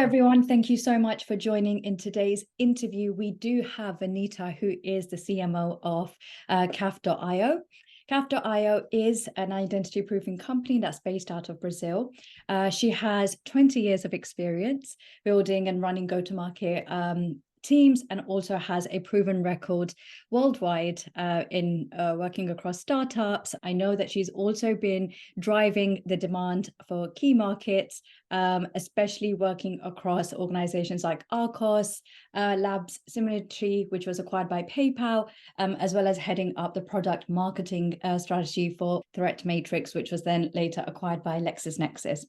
everyone. Thank you so much for joining in today's interview. We do have Vanita, who is the CMO of CAF.io. CAF.io is an identity proofing company that's based out of Brazil. She has 20 years of experience building and running go-to-market teams, and also has a proven record worldwide in working across startups. I know that she's also been driving the demand for key markets, especially working across organizations like Arcos, Labs Symmetry, which was acquired by PayPal, as well as heading up the product marketing strategy for Threat Matrix, which was then later acquired by LexisNexis.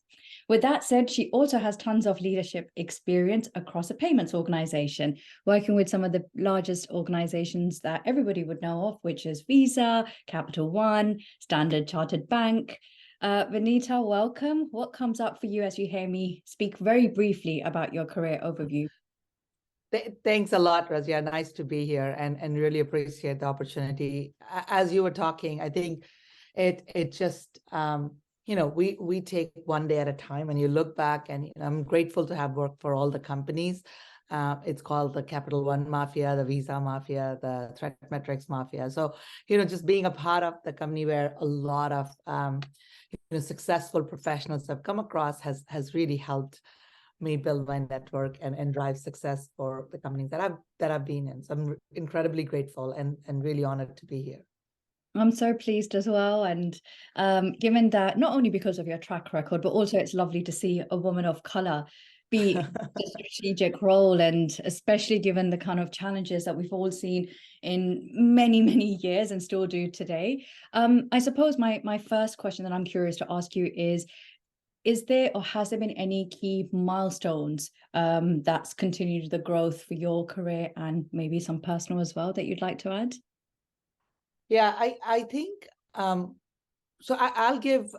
With that said, she also has tons of leadership experience across a payments organization, working with some of the largest organizations that everybody would know of, which is Visa, Capital One, Standard Chartered Bank. Vanita, welcome. What comes up for you as you hear me speak very briefly about your career overview? Thanks a lot, Razia. Nice to be here and really appreciate the opportunity. As you were talking, I think it just, we take one day at a time, and you look back, and I'm grateful to have worked for all the companies. It's called the Capital One Mafia, the Visa Mafia, the Threat Metrics Mafia. So, just being a part of the company where a lot of successful professionals have come across has really helped me build my network and drive success for the companies that I've been in. So I'm incredibly grateful and really honored to be here. I'm so pleased as well. And given that, not only because of your track record, but also it's lovely to see a woman of color be a strategic role, and especially given the kind of challenges that we've all seen in many, many years and still do today. I suppose my first question that I'm curious to ask you is there or has there been any key milestones that's continued the growth for your career, and maybe some personal as well, that you'd like to add? Yeah, I think, so I'll give,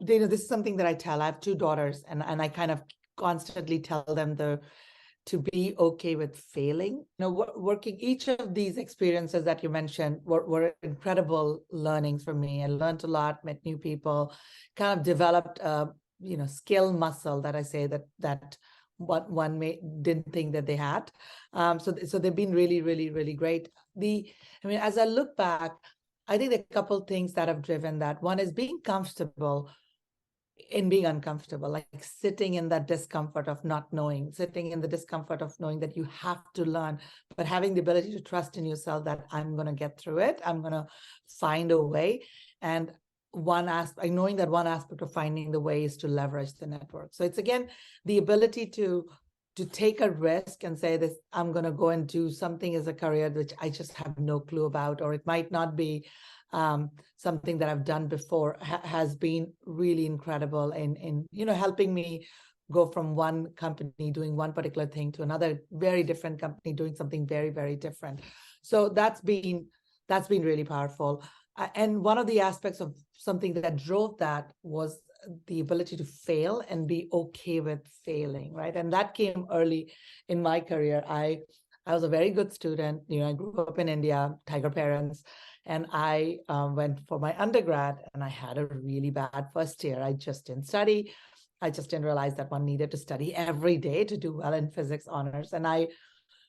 this is something that I tell. I have two daughters, and I kind of constantly tell them to be okay with failing. Working each of these experiences that you mentioned were incredible learnings for me. I learned a lot, met new people, kind of developed skill muscle that I say that what one didn't think that they had. So they've been really, really, really great. As I look back, I think there are a couple of things that have driven that. One is being comfortable in being uncomfortable, like sitting in that discomfort of not knowing, sitting in the discomfort of knowing that you have to learn, but having the ability to trust in yourself that I'm going to get through it. I'm going to find a way. And knowing that one aspect of finding the way is to leverage the network. So it's, again, the ability to take a risk and say this, I'm going to go and do something as a career which I just have no clue about, or it might not be something that I've done before, has been really incredible in helping me go from one company doing one particular thing to another very different company doing something very, very different. So that's been really powerful. And one of the aspects of something that drove that was the ability to fail and be okay with failing, right? And that came early in my career. I was a very good student. I grew up in India, tiger parents, and I went for my undergrad, and I had a really bad first year. I just didn't study. I just didn't realize that one needed to study every day to do well in physics honors. And I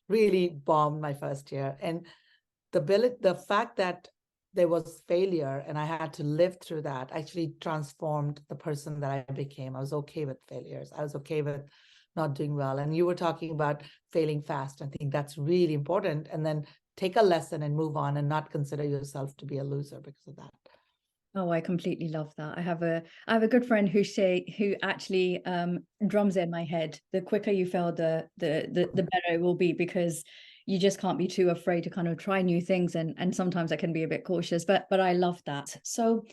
really bombed my first year. And the fact that there was failure and I had to live through that actually transformed the person that I became. I was okay with failures. I was okay with not doing well. And you were talking about failing fast. I think that's really important. And then take a lesson and move on, and not consider yourself to be a loser because of that. Oh, I completely love that. I have a good friend who actually drums in my head. The quicker you fail, the better it will be, because you just can't be too afraid to kind of try new things, and sometimes I can be a bit cautious, but I love that. So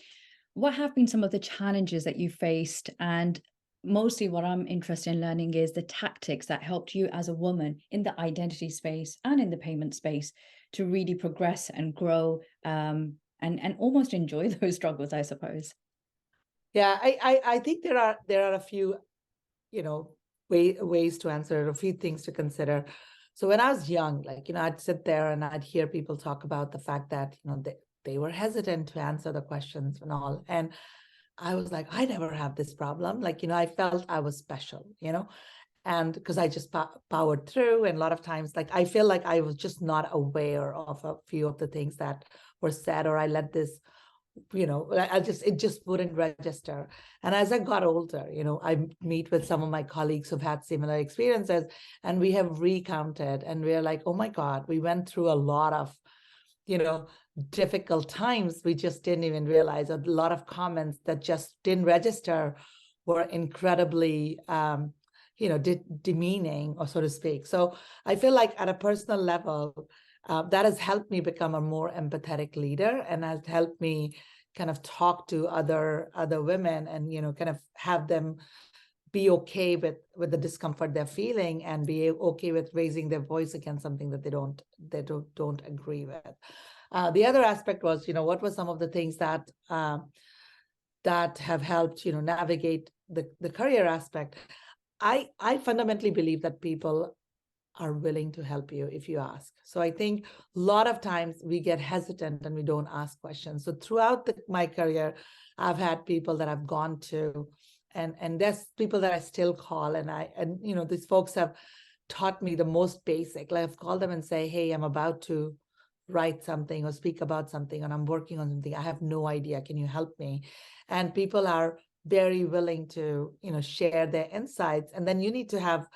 what have been some of the challenges that you faced? And mostly what I'm interested in learning is the tactics that helped you as a woman in the identity space and in the payment space to really progress and grow, and almost enjoy those struggles, I suppose. Yeah, I think there are a few, ways to answer, a few things to consider. So when I was young, I'd sit there and I'd hear people talk about the fact that, they were hesitant to answer the questions and all. And I was like, I never have this problem. I felt I was special, And because I just powered through, and a lot of times, like, I feel like I was just not aware of a few of the things that were said, or I let this, it just wouldn't register. And as I got older, I meet with some of my colleagues who've had similar experiences, and we have recounted, and we're like, oh my God, we went through a lot of, difficult times. We just didn't even realize. A lot of comments that just didn't register were incredibly, demeaning, or so to speak. So I feel like at a personal level, that has helped me become a more empathetic leader, and has helped me kind of talk to other women, and kind of have them be okay with the discomfort they're feeling, and be okay with raising their voice against something that they don't agree with. The other aspect was, what were some of the things that that have helped navigate the career aspect. I fundamentally believe that people are willing to help you if you ask. So I think a lot of times we get hesitant and we don't ask questions. So throughout my career, I've had people that I've gone to, and there's people that I still call, and these folks have taught me the most basic. Like, I've called them and say, hey, I'm about to write something or speak about something, and I'm working on something. I have no idea. Can you help me? And people are very willing to, share their insights. And then you need to have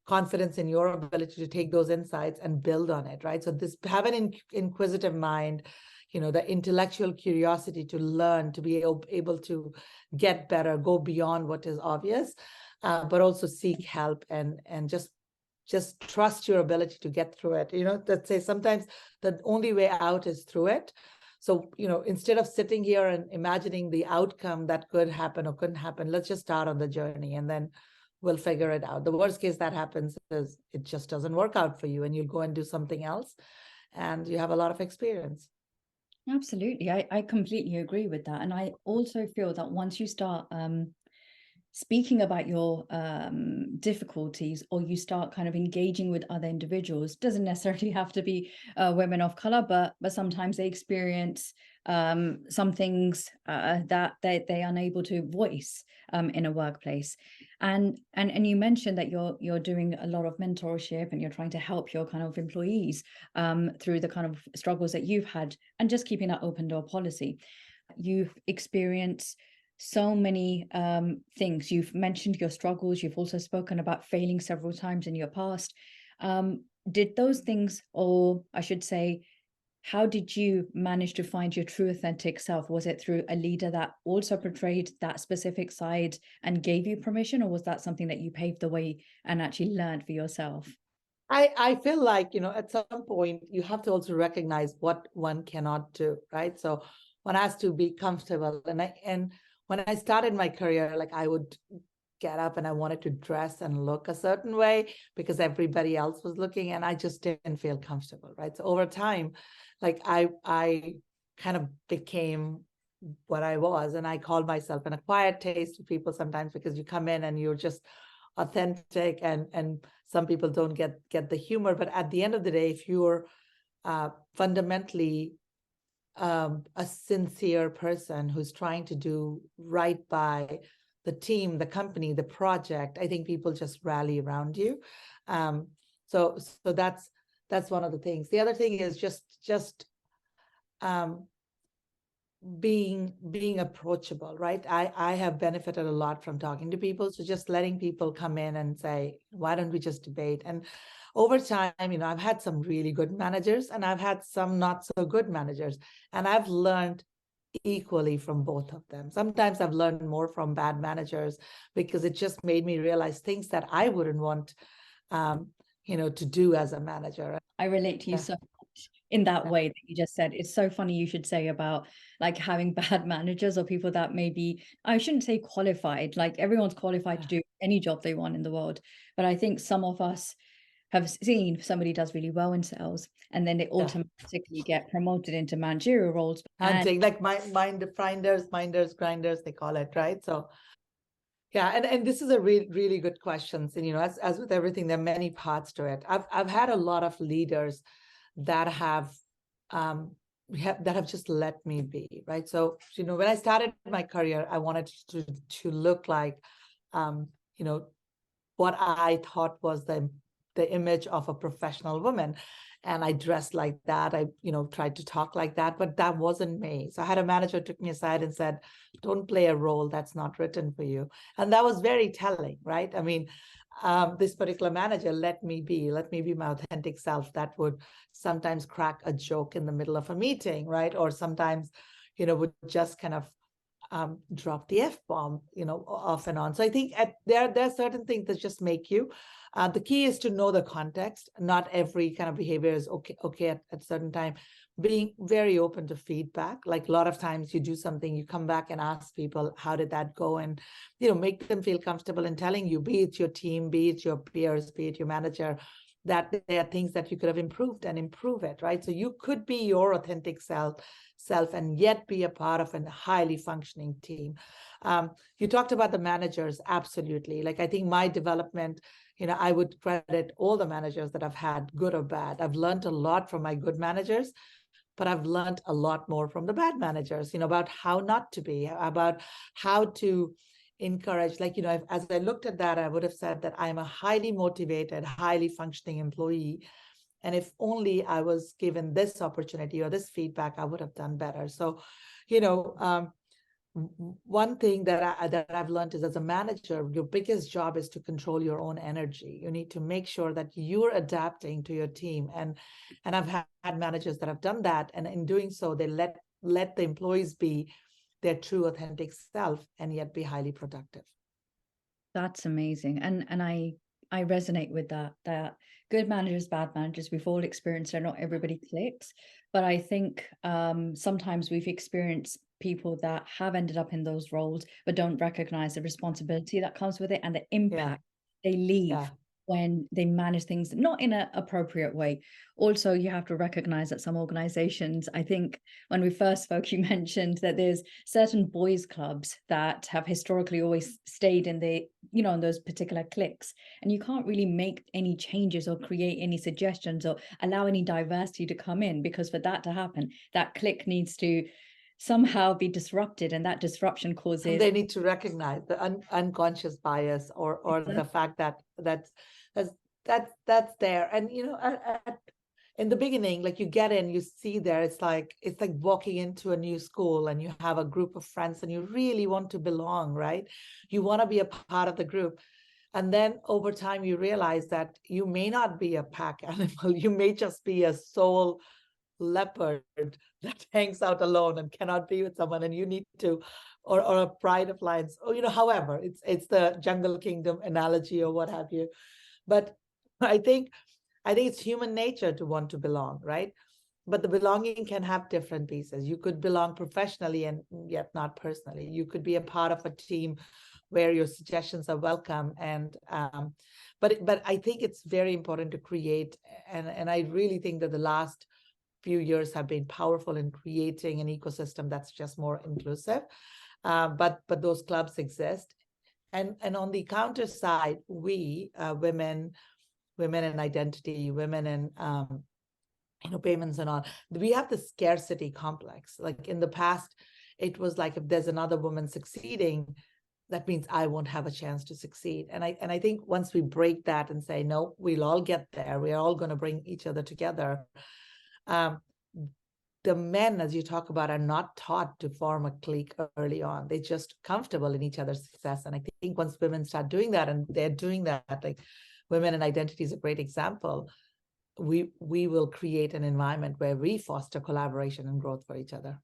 confidence in your ability to take those insights and build on it, right? So have an inquisitive mind, the intellectual curiosity to learn, to be able to get better, go beyond what is obvious, but also seek help, and just trust your ability to get through it. Let's say sometimes the only way out is through it. So, instead of sitting here and imagining the outcome that could happen or couldn't happen, let's just start on the journey, and then we'll figure it out. The worst case that happens is it just doesn't work out for you, and you'll go and do something else, and you have a lot of experience. Absolutely. I completely agree with that. And I also feel that once you start speaking about your difficulties, or you start kind of engaging with other individuals, doesn't necessarily have to be women of color, but sometimes they experience some things that they're unable to voice in a workplace. And you mentioned that you're doing a lot of mentorship, and you're trying to help your kind of employees through the kind of struggles that you've had, and just keeping that open door policy. You've experienced so many things. You've mentioned your struggles. You've also spoken about failing several times in your past. Did those things, or I should say, how did you manage to find your true authentic self? Was it through a leader that also portrayed that specific side and gave you permission, or was that something that you paved the way and actually learned for yourself? I feel like, at some point you have to also recognize what one cannot do, right? So one has to be comfortable. And when I started my career, like, I would get up and I wanted to dress and look a certain way because everybody else was looking, and I just didn't feel comfortable, right? So over time, like, I kind of became what I was, and I called myself an acquired taste to people sometimes, because you come in and you're just authentic, and some people don't get the humor. But at the end of the day, if you're fundamentally a sincere person who's trying to do right by the team, the company, the project, I think people just rally around you. So that's one of the things. The other thing is just being approachable, right? I have benefited a lot from talking to people. So just letting people come in and say, why don't we just debate? And over time, I've had some really good managers, and I've had some not so good managers, and I've learned equally from both of them. Sometimes I've learned more from bad managers, because it just made me realize things that I wouldn't want to do as a manager. I relate to you so much in that way that you just said. It's so funny you should say about like having bad managers, or people that maybe, I shouldn't say qualified, like everyone's qualified to do any job they want in the world. But I think some of us have seen somebody does really well in sales, and then they automatically get promoted into managerial roles. Hunting, like minders, grinders, they call it, right? So yeah, and this is a really good question. And as with everything, there are many parts to it. I've had a lot of leaders that have just let me be, right? So when I started my career, I wanted to look like what I thought was the image of a professional woman. And I dressed like that. I, tried to talk like that, but that wasn't me. So I had a manager who took me aside and said, don't play a role that's not written for you. And that was very telling, right? I mean, this particular manager let me be my authentic self. That would sometimes crack a joke in the middle of a meeting, right? Or sometimes, would just kind of drop the F-bomb, off and on. So I think there are certain things that just make you. The key is to know the context. Not every kind of behavior is okay at certain time. Being very open to feedback. Like a lot of times you do something, you come back and ask people, how did that go? And, make them feel comfortable in telling you, be it your team, be it your peers, be it your manager, that there are things that you could have improved and improve it, right? So you could be your authentic self and yet be a part of a highly functioning team. You talked about the managers, absolutely. Like I think my development, I would credit all the managers that I've had, good or bad. I've learned a lot from my good managers, but I've learned a lot more from the bad managers, about how not to be, about how to encourage, like, as I looked at that, I would have said that I'm a highly motivated, highly functioning employee. And if only I was given this opportunity or this feedback, I would have done better. So, one thing that I've learned is, as a manager, your biggest job is to control your own energy. You need to make sure that you're adapting to your team. And I've had managers that have done that. And in doing so, they let the employees be their true authentic self and yet be highly productive. That's amazing. And I resonate with that good managers, bad managers, we've all experienced it. Not everybody clicks, but I think sometimes we've experienced people that have ended up in those roles but don't recognize the responsibility that comes with it and the impact they leave when they manage things not in an appropriate way. Also, you have to recognize that some organizations, I think when we first spoke, you mentioned that there's certain boys clubs that have historically always stayed in the, in those particular cliques, and you can't really make any changes or create any suggestions or allow any diversity to come in, because for that to happen, that clique needs to somehow be disrupted, and that disruption causes. And they need to recognize the unconscious bias or exactly. The fact that's there. And in the beginning, like you get in, you see there, it's like walking into a new school and you have a group of friends and you really want to belong, right? You want to be a part of the group. And then over time, you realize that you may not be a pack animal. You may just be a soul leopard that hangs out alone and cannot be with someone, and you need to, or a pride of lions, or however, it's the jungle kingdom analogy or what have you. But I think it's human nature to want to belong, right? But the belonging can have different pieces. You could belong professionally and yet not personally. You could be a part of a team where your suggestions are welcome. And but I think it's very important to create, and I really think that the last few years have been powerful in creating an ecosystem that's just more inclusive. But those clubs exist. And on the counter side, we women in identity, women in payments and all, we have the scarcity complex. Like in the past, it was like, if there's another woman succeeding, that means I won't have a chance to succeed. And I think once we break that and say, no, we'll all get there, we're all going to bring each other together. The men, as you talk about, are not taught to form a clique early on. They're just comfortable in each other's success. And I think once women start doing that, and they're doing that, like women in identity is a great example, we will create an environment where we foster collaboration and growth for each other.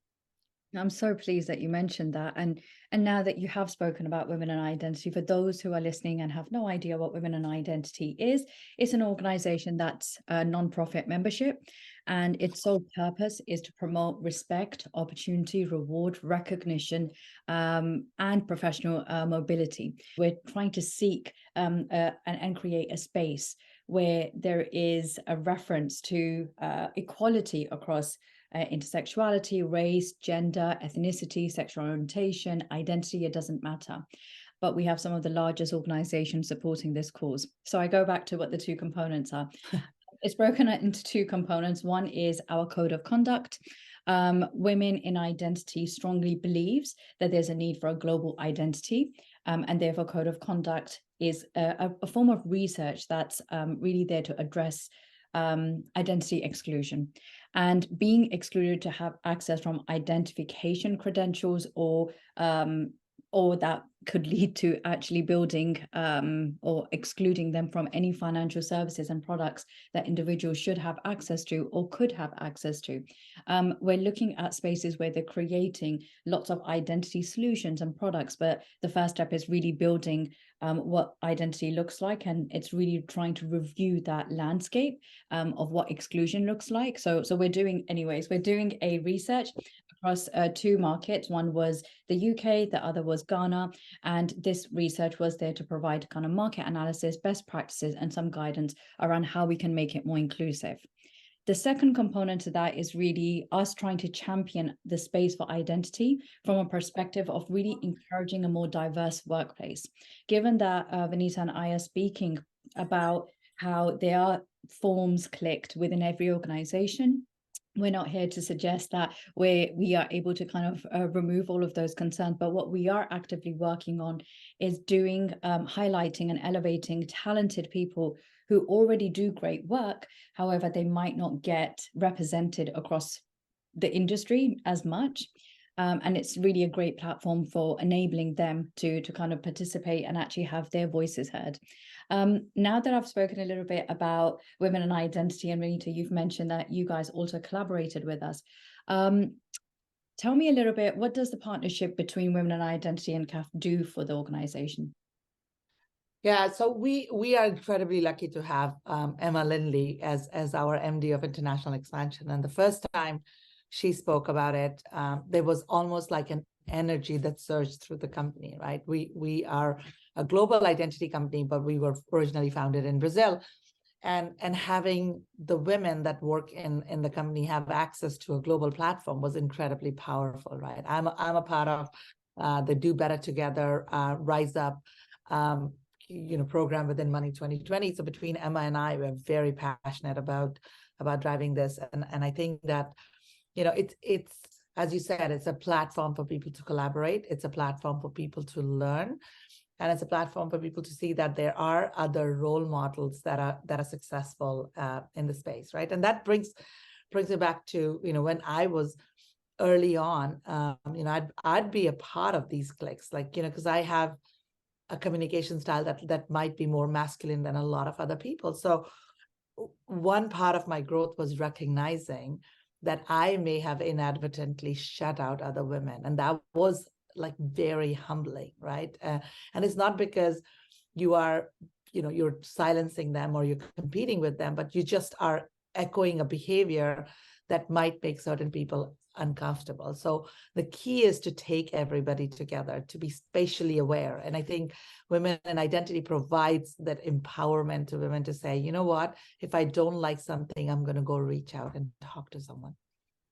I'm so pleased that you mentioned that. And now that you have spoken about Women in Identity, for those who are listening and have no idea what Women in Identity is, it's an organization that's a non-profit membership, and its sole purpose is to promote respect, opportunity, reward, recognition, and professional mobility. We're trying to seek and create a space where there is a reference to equality across intersexuality, race, gender, ethnicity, sexual orientation, identity, it doesn't matter. But we have some of the largest organizations supporting this cause. So I go back to what the two components are. It's broken into two components. One is our code of conduct. Women in Identity strongly believes that there's a need for a global identity, and therefore code of conduct is a form of research that's really there to address identity exclusion, and being excluded to have access from identification credentials, or that could lead to actually building or excluding them from any financial services and products that individuals should have access to or could have access to. We're looking at spaces where they're creating lots of identity solutions and products, but the first step is really building what identity looks like, and it's really trying to review that landscape of what exclusion looks like. So we're doing a research across two markets. One was the UK, the other was Ghana. And this research was there to provide kind of market analysis, best practices, and some guidance around how we can make it more inclusive. The second component to that is really us trying to champion the space for identity from a perspective of really encouraging a more diverse workplace. Given that Vanita and I are speaking about how there are forms clicked within every organization, we're not here to suggest that we are able to kind of remove all of those concerns, but what we are actively working on is doing highlighting and elevating talented people who already do great work. However, they might not get represented across the industry as much. And it's really a great platform for enabling them to kind of participate and actually have their voices heard. Now that I've spoken a little bit about women and identity, and Vanita, you've mentioned that you guys also collaborated with us. Tell me a little bit, what does the partnership between Women and Identity and CAF do for the organization? Yeah, so we are incredibly lucky to have Emma Lindley as our MD of International Expansion. And the first time she spoke about it, there was almost like an energy that surged through the company, right? We are a global identity company, but we were originally founded in Brazil. And having the women that work in the company have access to a global platform was incredibly powerful, right? I'm a part of the Do Better Together, Rise Up, program within Money 2020. So between Emma and I, we're very passionate about driving this, and I think that it's as you said, it's a platform for people to collaborate. It's a platform for people to learn. And it's a platform for people to see that there are other role models that are successful in the space, right? And that brings me back to when I was early on, I'd be a part of these cliques, like because I have a communication style that might be more masculine than a lot of other people. So one part of my growth was recognizing that I may have inadvertently shut out other women, and that was like very humbling, right? And it's not because you are, you're silencing them or you're competing with them, but you just are echoing a behavior that might make certain people uncomfortable. So the key is to take everybody together, to be spatially aware. And I think Women and Identity provides that empowerment to women to say, you know what, if I don't like something, I'm going to go reach out and talk to someone.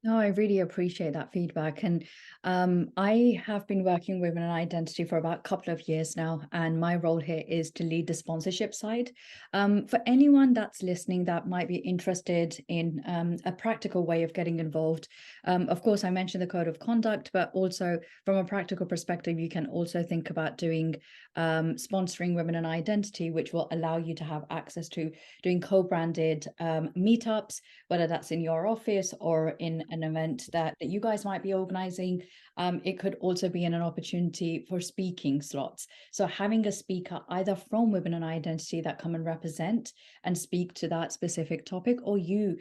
No, I really appreciate that feedback. And I have been working with Women and Identity for about a couple of years now. And my role here is to lead the sponsorship side. For anyone that's listening that might be interested in a practical way of getting involved, of course, I mentioned the code of conduct, but also from a practical perspective, you can also think about doing sponsoring Women and Identity, which will allow you to have access to doing co-branded meetups, whether that's in your office or in an event that you guys might be organizing. It could also be an opportunity for speaking slots. So having a speaker either from Women and Identity that come and represent and speak to that specific topic, or you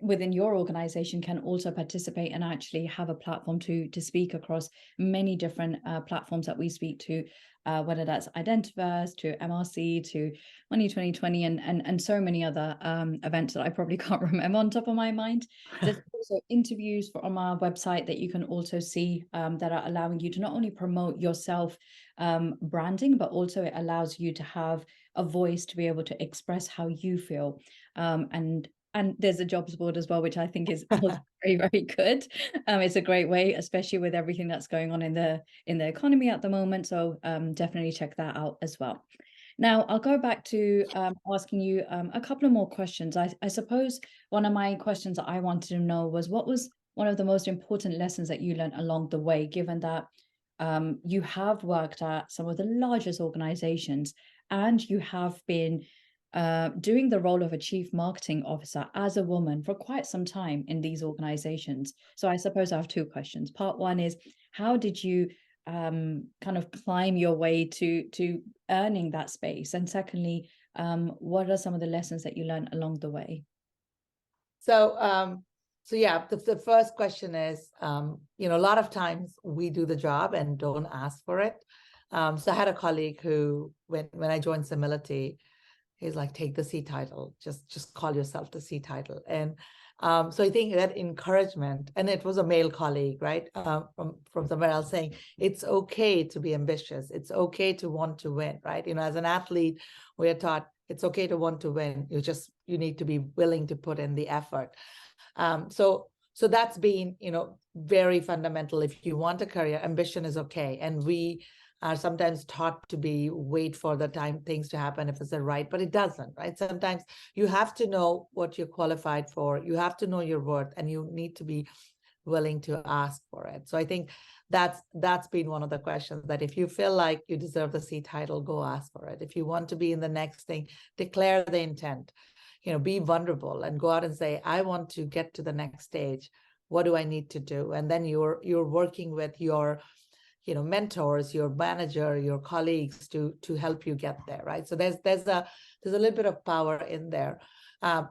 within your organization can also participate and actually have a platform to speak across many different platforms that we speak to, whether that's Identiverse to MRC to Money 2020 and so many other events that I probably can't remember on top of my mind. There's also interviews from our website that you can also see that are allowing you to not only promote yourself branding, but also it allows you to have a voice to be able to express how you feel. And there's a jobs board as well, which I think is also very, very good. It's a great way, especially with everything that's going on in the economy at the moment. So definitely check that out as well. Now, I'll go back to asking you a couple of more questions. I suppose one of my questions that I wanted to know was, what was one of the most important lessons that you learned along the way, given that you have worked at some of the largest organizations, and you have been doing the role of a chief marketing officer as a woman for quite some time in these organizations. So I suppose I have two questions. Part one is, how did you kind of climb your way to earning that space? And secondly, what are some of the lessons that you learned along the way? So yeah, the first question is, a lot of times we do the job and don't ask for it. So I had a colleague who, when I joined Simility, he's like, take the C title, just call yourself the C title. And so I think that encouragement, and it was a male colleague, right, from somewhere else, saying it's okay to be ambitious, it's okay to want to win, right? As an athlete, we are taught it's okay to want to win. You need to be willing to put in the effort. So that's been, very fundamental. If you want a career, ambition is okay. And we are sometimes taught to wait for the time things to happen if it's the right, but it doesn't, right? Sometimes you have to know what you're qualified for. You have to know your worth, and you need to be willing to ask for it. So I think that's been one of the questions, that if you feel like you deserve the C title, go ask for it. If you want to be in the next thing, declare the intent. Be vulnerable and go out and say, I want to get to the next stage. What do I need to do? And then you're working with your, mentors, your manager, your colleagues to help you get there, right? So there's a little bit of power in there.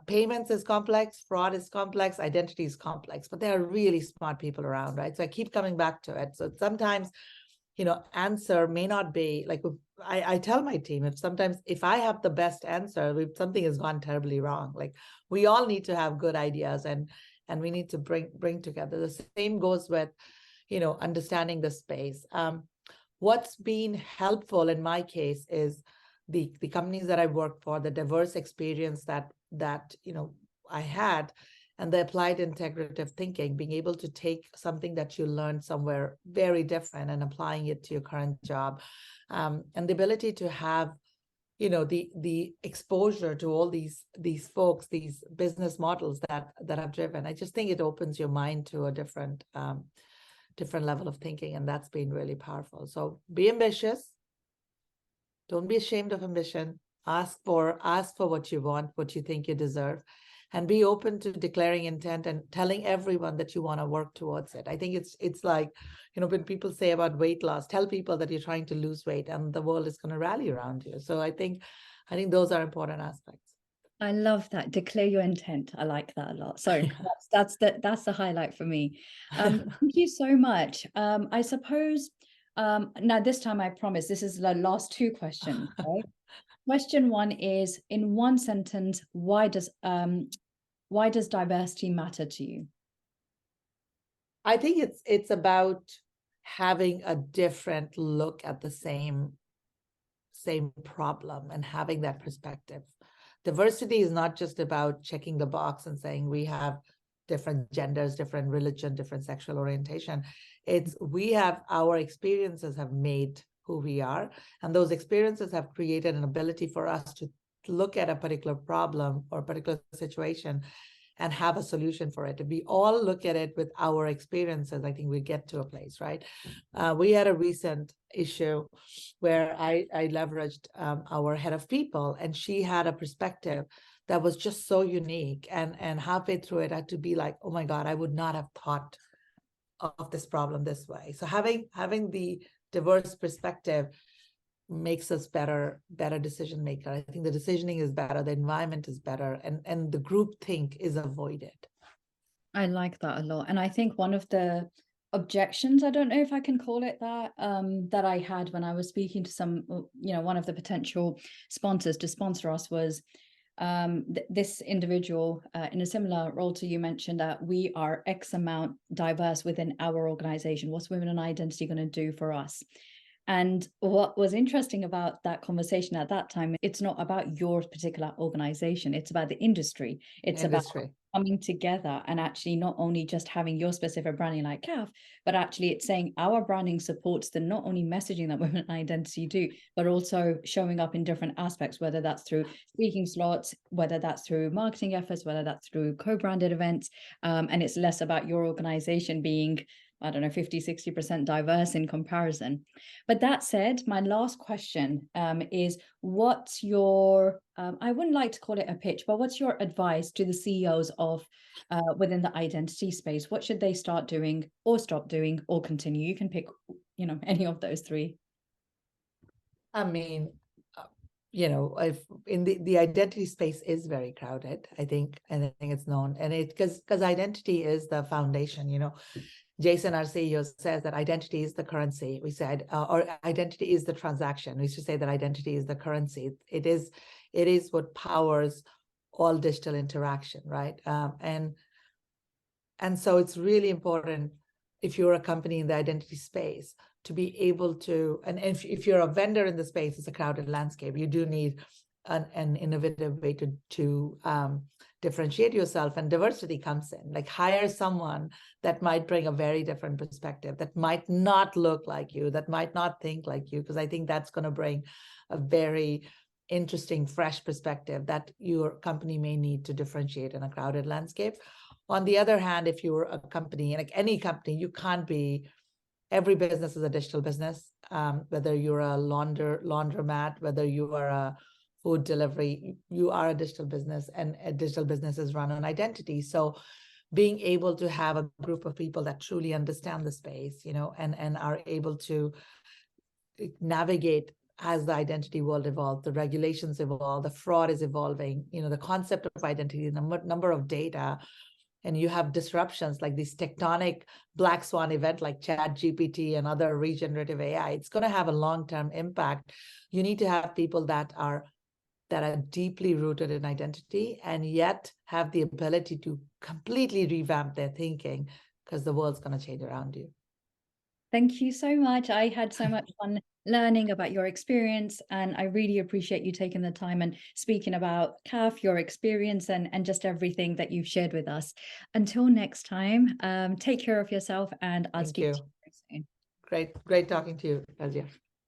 Payments is complex, fraud is complex, identity is complex, but there are really smart people around, right? So I keep coming back to it. So sometimes, answer may not be like, I tell my team, if I have the best answer, something has gone terribly wrong. Like, we all need to have good ideas, and we need to bring together. The same goes with, understanding the space. What's been helpful in my case is the companies that I work for, the diverse experience that I had, and the applied integrative thinking, being able to take something that you learned somewhere very different and applying it to your current job, and the ability to have, the exposure to all these folks, these business models that have driven. I just think it opens your mind to a different level of thinking, and that's been really powerful. So be ambitious. Don't be ashamed of ambition. Ask for what you want, what you think you deserve, and be open to declaring intent and telling everyone that you want to work towards it. I think it's like, when people say about weight loss, tell people that you're trying to lose weight, and the world is going to rally around you. So I think those are important aspects. I love that. Declare your intent. I like that a lot. So that's the highlight for me. Thank you so much. I suppose now this time I promise this is the last two questions, right? Question one is, in one sentence, why does diversity matter to you? I think it's about having a different look at the same problem and having that perspective. Diversity is not just about checking the box and saying we have different genders, different religion, different sexual orientation. It's our experiences have made who we are, and those experiences have created an ability for us to look at a particular problem or a particular situation and have a solution for it. If we all look at it with our experiences, I think we get to a place, right? We had a recent issue where I leveraged our head of people, and she had a perspective that was just so unique. And halfway through it, I had to be like, oh my God, I would not have thought of this problem this way. So having the diverse perspective makes us better decision maker. I think the decisioning is better, the environment is better, and the group think is avoided. I like that a lot. And I think one of the objections, I don't know if I can call it that, that I had when I was speaking to one of the potential sponsors to sponsor us was this individual in a similar role to you mentioned that we are X amount diverse within our organization. What's Women and Identity going to do for us? And what was interesting about that conversation at that time, it's not about your particular organization, it's about the industry. It's about coming together and actually not only just having your specific branding like CAF, but actually it's saying our branding supports the not only messaging that Women and Identity do, but also showing up in different aspects, whether that's through speaking slots, whether that's through marketing efforts, whether that's through co-branded events. And it's less about your organization being I don't know, 50-60% diverse in comparison. But that said, my last question is, what's your, I wouldn't like to call it a pitch, but what's your advice to the CEOs of within the identity space? What should they start doing or stop doing or continue? You can pick, any of those three. I mean, if in the identity space is very crowded, I think it's known, and because identity is the foundation. Jason, our CEO, says that identity is the currency. We said, or identity is the transaction. We used to say that identity is the currency. It is what powers all digital interaction, right? And so it's really important, if you're a company in the identity space, to be able to, and if you're a vendor in the space, it's a crowded landscape. You do need an innovative way to differentiate yourself, and diversity comes in. Like, hire someone that might bring a very different perspective, that might not look like you, that might not think like you, because I think that's going to bring a very interesting, fresh perspective that your company may need to differentiate in a crowded landscape. On the other hand, if you're a company, like any company, you can't be, every business is a digital business, whether you're a laundromat, whether you are a food delivery, you are a digital business, and a digital business is run on identity. So being able to have a group of people that truly understand the space, and are able to navigate as the identity world evolves, the regulations evolve, the fraud is evolving, the concept of identity, the number of data, and you have disruptions like this tectonic black swan event like ChatGPT and other regenerative AI, it's going to have a long-term impact. You need to have people that are deeply rooted in identity, and yet have the ability to completely revamp their thinking, because the world's going to change around you. Thank you so much. I had so much fun learning about your experience, and I really appreciate you taking the time and speaking about CAF, your experience, and just everything that you've shared with us. Until next time, take care of yourself, and I'll speak to you soon. Great talking to you, Razia.